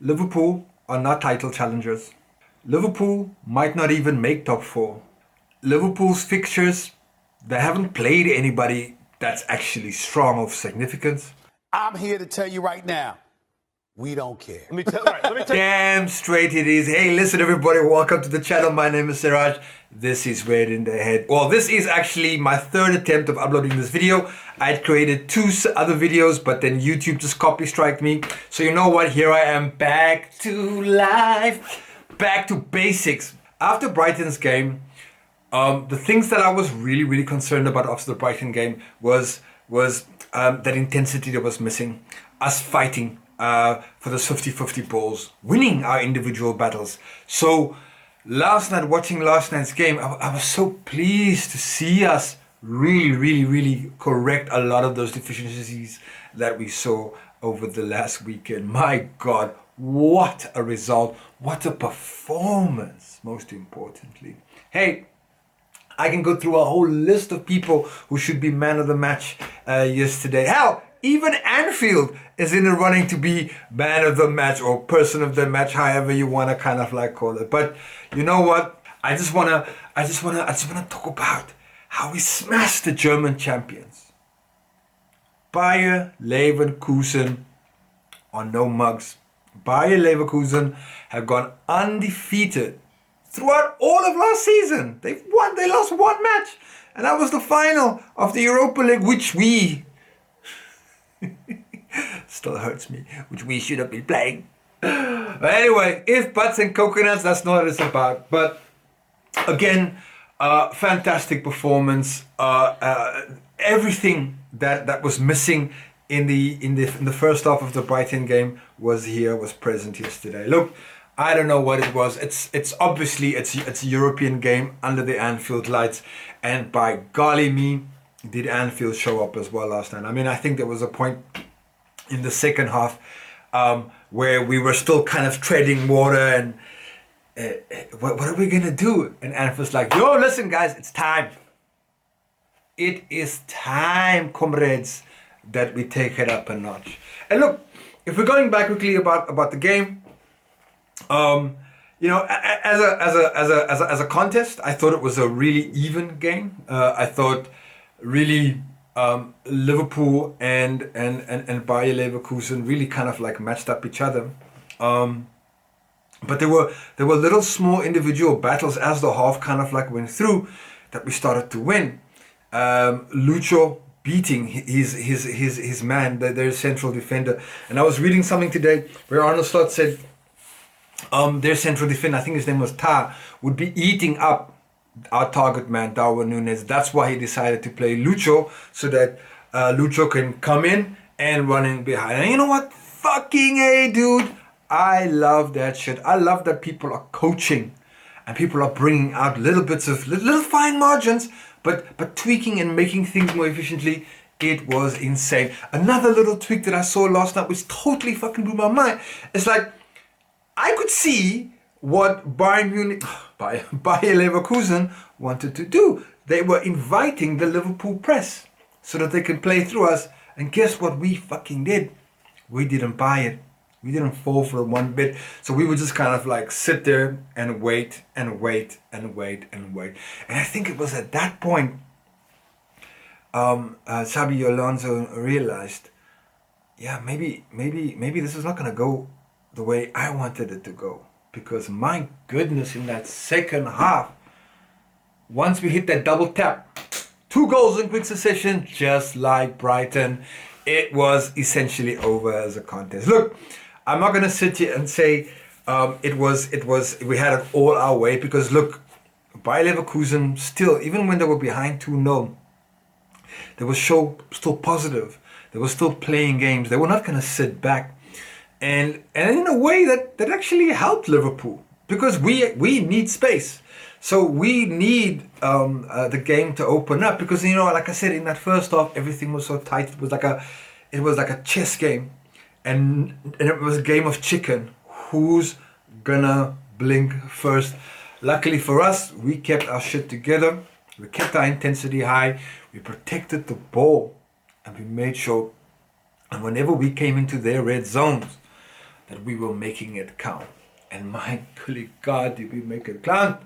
Liverpool are not title challengers. Liverpool might not even make top four. Liverpool's fixtures, they haven't played anybody that's actually strong of significance. I'm here to tell you right now, we don't care. Let me tell you. Damn straight it is. Hey, listen everybody, welcome to the channel. My name is Siraj. This is Red in the Head. Well, this is actually my third attempt of uploading this video. I'd created two other videos, but then YouTube just copy striked me. So you know what, here I am back to life, back to basics. After Brighton's game, the things that I was really concerned about after the Brighton game was that intensity that was missing. Us fighting for the 50-50 balls, winning our individual battles. So last night, watching last night's game, I was so pleased to see us really correct a lot of those deficiencies that we saw over the last weekend. My God, what a result, what a performance, most importantly. Hey, I can go through a whole list of people who should be man of the match yesterday. Hell, even Anfield is in the running to be man of the match or person of the match, however you want to kind of like call it. But you know what? I just wanna talk about how we smashed the German champions. Bayer Leverkusen are no mugs. Bayer Leverkusen have gone undefeated throughout all of last season. They lost one match, and that was the final of the Europa League, which we still hurts me, which we should have been playing. But anyway, if butts and coconuts, that's not what it's about. But again, fantastic performance. Everything that was missing in the first half of the Brighton game was present yesterday. Look, I don't know what it was. It's obviously it's a European game under the Anfield lights, and by golly me, did Anfield show up as well last night. I mean, I think there was a point in the second half where we were still kind of treading water and what are we gonna do? And Anfield's like, yo, listen guys, it's time. It is time, comrades, that we take it up a notch. And look, if we're going back quickly about the game, you know, as a contest, I thought it was a really even game. I thought really Liverpool and Bayer Leverkusen really kind of like matched up each other. But there were little small individual battles as the half kind of like went through that we started to win. Lucho beating his man, their central defender. And I was reading something today where Arne said their central defender, I think his name was Ta, would be eating up our target man, Darwin Núñez. That's why he decided to play Lucho, so that Lucho can come in and run in behind. And you know what? Fucking A, dude. I love that shit. I love that people are coaching and people are bringing out little bits of little fine margins, but tweaking and making things more efficiently. It was insane. Another little tweak that I saw last night, which totally fucking blew my mind, is like, I could see what Bayer Leverkusen wanted to do. They were inviting the Liverpool press so that they can play through us. And guess what we fucking did? We didn't buy it. We didn't fall for it one bit. So we would just kind of like sit there and wait and wait and wait and wait. And I think it was at that point Xabi Alonso realized, yeah, maybe this is not going to go the way I wanted it to go. Because my goodness, in that second half, once we hit that double tap, 2 goals in quick succession, just like Brighton, it was essentially over as a contest. Look, I'm not gonna sit here and say we had it all our way, because look, Bayer Leverkusen still, even when they were behind 2-0, they were still positive. They were still playing games. They were not gonna sit back. And in a way that actually helped Liverpool, because we need space. So we need the game to open up, because, you know, like I said, in that first half, everything was so tight. It was like a chess game, and it was a game of chicken. Who's gonna blink first? Luckily for us, we kept our shit together. We kept our intensity high. We protected the ball, and we made sure. And whenever we came into their red zones, that we were making it count. And my golly God, did we make it count?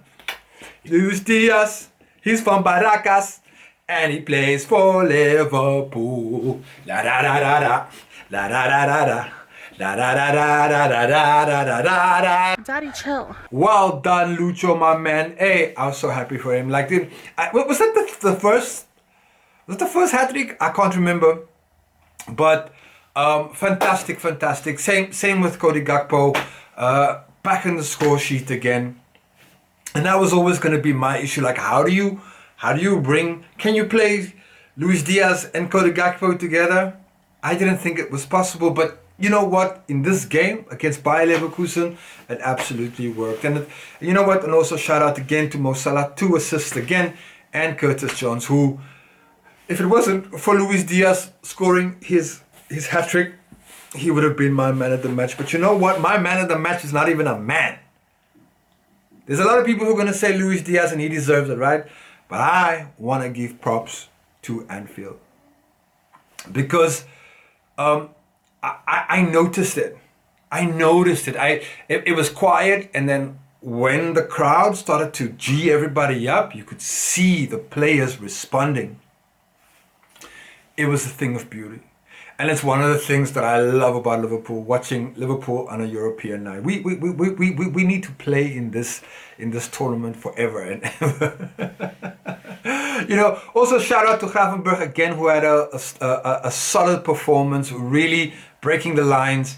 Luis Diaz, he's from Barracas, and he plays for Liverpool. La da da da da, la da da da da. Da, da, da, da, da, da, da, da, da, da. Daddy, chill. Well done, Lucho, my man. Hey, I was so happy for him. Like, was that the first? Was that the first hat trick? I can't remember. But fantastic. Same with Cody Gakpo. Back in the score sheet again. And that was always going to be my issue. Like, how do you bring? Can you play Luis Diaz and Cody Gakpo together? I didn't think it was possible, but you know what? In this game against Bayer Leverkusen, it absolutely worked. And you know what? And also shout out again to Mo Salah, 2 assists again, and Curtis Jones, who, if it wasn't for Luis Diaz scoring his hat trick, he would have been my man of the match. But you know what? My man of the match is not even a man. There's a lot of people who are going to say Luis Diaz and he deserves it, right? But I want to give props to Anfield. Because I noticed it. It was quiet, and then when the crowd started to G everybody up, you could see the players responding. It was a thing of beauty. And it's one of the things that I love about Liverpool, watching Liverpool on a European night. We need to play in this tournament forever and ever. Also shout out to Gravenberch again, who had a solid performance, really breaking the lines,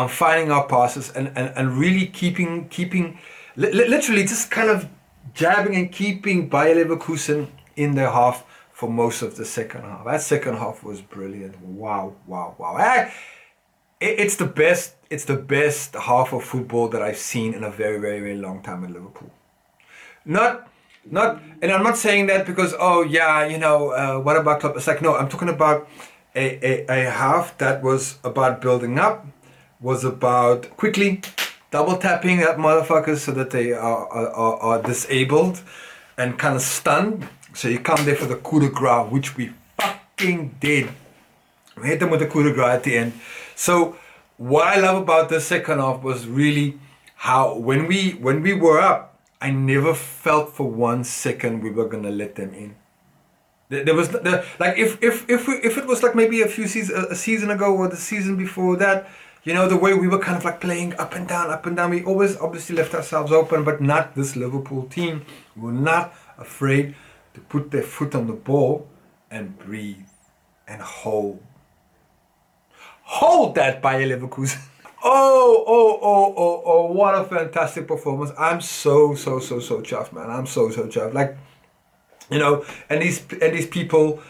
finding our passes, and really keeping literally just kind of jabbing and keeping Bayer Leverkusen in their half for most of the second half. That second half was brilliant. Wow. It's the best half of football that I've seen in a very long time at Liverpool. Not, and I'm not saying that because, what about club? It's like, no, I'm talking about a half that was about building up, was about quickly double tapping that motherfuckers so that they are disabled and kind of stunned. So you come there for the coup de grace, which we fucking did. We hit them with the coup de grace at the end. So what I love about the second half was really how when we were up, I never felt for 1 second we were gonna let them in. There was like if it was like maybe a season ago or the season before that, the way we were kind of like playing up and down. We always obviously left ourselves open, but not this Liverpool team. We were not afraid to put their foot on the ball and breathe and hold that Bayer Leverkusen. Oh, what a fantastic performance. I'm so chuffed, man. I'm so chuffed. Like, and these people,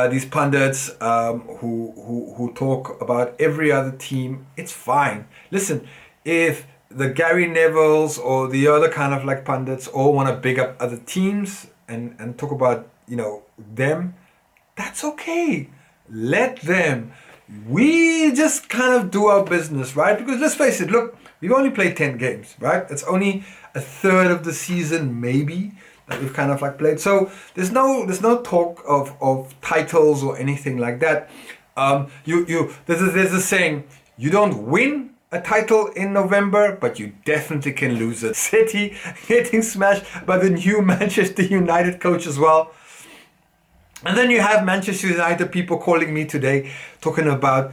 these pundits who talk about every other team, it's fine. Listen, if the Gary Nevilles or the other kind of like pundits all want to big up other teams and talk about, them, that's okay. Let them. We just kind of do our business, right? Because let's face it, look, we've only played 10 games, right? It's only a third of the season, maybe, that we've kind of like played. So there's no talk of titles or anything like that. There's a saying, you don't win a title in November, but you definitely can lose it. City getting smashed by the new Manchester United coach as well. And then you have Manchester United people calling me today talking about,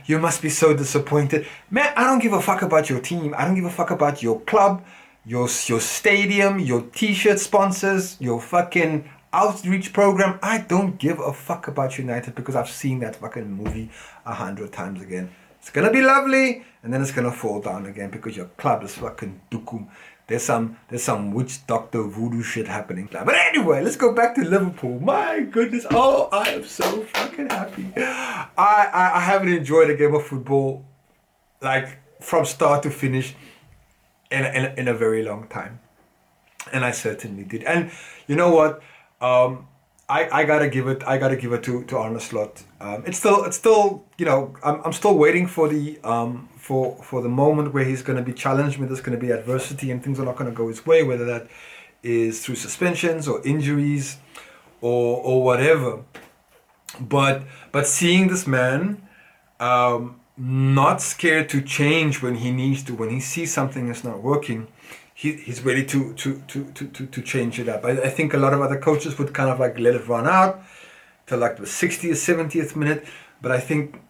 you must be so disappointed. Man, I don't give a fuck about your team. I don't give a fuck about your club, your stadium, your t-shirt sponsors, your fucking outreach program. I don't give a fuck about United because I've seen that fucking movie 100 times again. It's gonna be lovely, and then it's gonna fall down again because your club is fucking dukum. There's some witch doctor voodoo shit happening. But anyway, let's go back to Liverpool. My goodness, I am so fucking happy. I haven't enjoyed a game of football like from start to finish in a very long time, and I certainly did. And you know what? I gotta give it to Arne Slot. It's still I'm still waiting for the for the moment where he's going to be challenged, where there's going to be adversity and things are not going to go his way, whether that is through suspensions or injuries or whatever. But seeing this man not scared to change when he needs to. When he sees something is not working, he's ready to change it up. I think a lot of other coaches would kind of like let it run out till like the 60th, 70th minute. But I think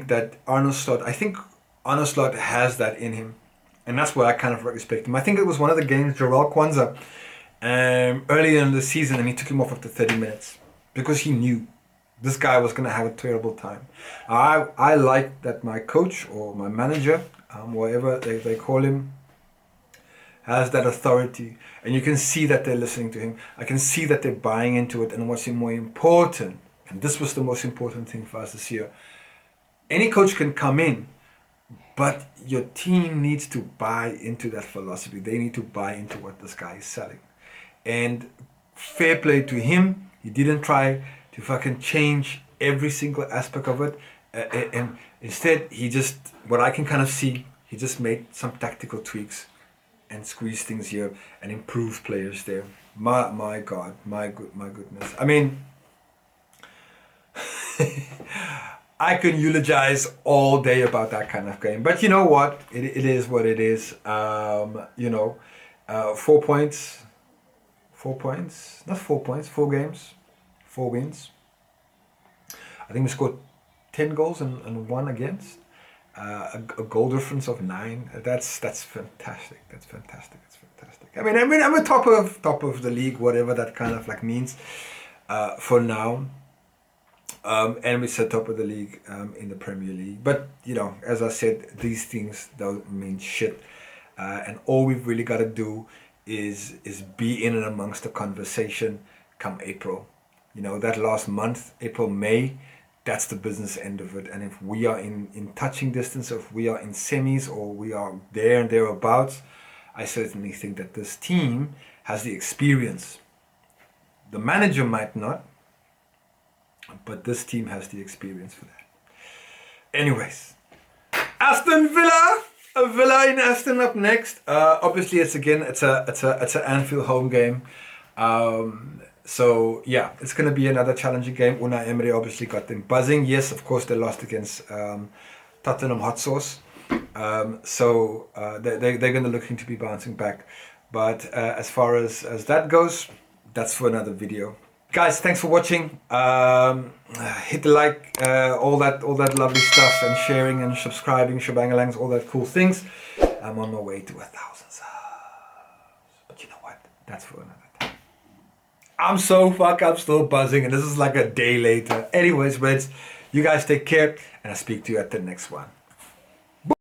that Arne Slot has that in him. And that's why I kind of respect him. I think it was one of the games, Jarrell Kwanzaa, earlier in the season, and he took him off after 30 minutes because he knew this guy was going to have a terrible time. I like that my coach or my manager, whatever they call him, has that authority. And you can see that they're listening to him. I can see that they're buying into it. And what's more important, and this was the most important thing for us this year, any coach can come in, but your team needs to buy into that philosophy. They need to buy into what this guy is selling. And fair play to him. He didn't try to fucking change every single aspect of it. And instead, he just, what I can kind of see, he just made some tactical tweaks and squeezed things here and improved players there. My God, my goodness. I mean, I can eulogize all day about that kind of game. But you know what? It is what it is. 4 points. 4 points. Not 4 points. 4 games. 4 wins. I think we scored 10 goals and 1 against. A goal difference of 9. That's fantastic. That's fantastic. That's fantastic. I mean, I'm a top of the league, whatever that kind of like means for now. And we set top of the league in the Premier League. But, you know, as I said, these things don't mean shit. And all we've really got to do is be in and amongst the conversation come April. You know, that last month, April, May, that's the business end of it. And if we are in touching distance, if we are in semis or we are there and thereabouts, I certainly think that this team has the experience. The manager might not, but this team has the experience for that. Anyways, Aston Villa, a Villa in Aston up next. Obviously, it's an Anfield home game. So yeah, it's going to be another challenging game. Unai Emery obviously got them buzzing. Yes, of course they lost against Tottenham Hotspurs. So they're going to looking to be bouncing back. But as far as that goes, that's for another video. Guys, thanks for watching. Hit the like, all that lovely stuff, and sharing and subscribing, shabangalangs, all that cool things. I'm on my way to 1,000 subs. But you know what? That's for another time. I'm still buzzing, and this is like a day later. Anyways, Reds, you guys take care, and I'll speak to you at the next one.